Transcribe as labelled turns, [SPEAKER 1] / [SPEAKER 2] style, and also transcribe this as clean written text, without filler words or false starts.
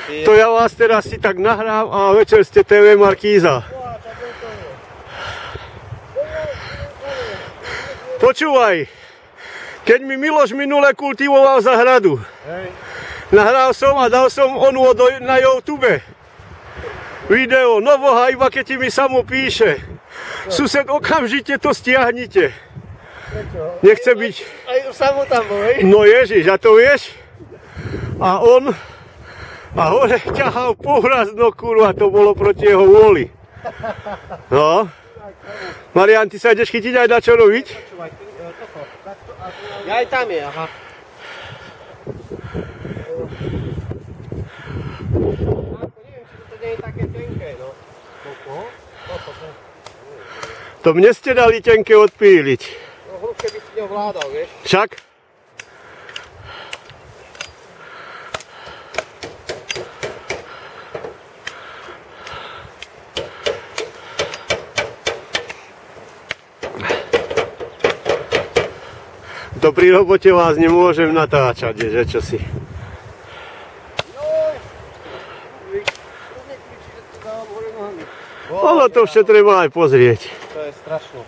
[SPEAKER 1] To ja vás teraz si tak nahrám a večer ste TV Markíza. Počúvaj, keď mi Miloš minule kultivoval zahradu, nahral som a dal som onu na YouTube video, no boha, iba keď ti mi samo píše, sused, okamžite to stiahnite. Nechce byť...
[SPEAKER 2] Aj samo tam bol, hej?
[SPEAKER 1] No Ježiš, a to vieš? A on... A hore ťahal pohraz, no kurva, to bolo proti jeho vôli. No. Marián, ty sa ideš chytiť aj na čo robiť?
[SPEAKER 2] Ja aj tam je, aha. Neviem, či to nie je také tenké, no.
[SPEAKER 1] To mne ste dali tenké odpíliť.
[SPEAKER 2] No hlubšie by si neovládal, vieš?
[SPEAKER 1] Však? To pri robote vás nemôžem natáčať, že čo si. Ono to všetko treba aj pozrieť.
[SPEAKER 2] To je strašné.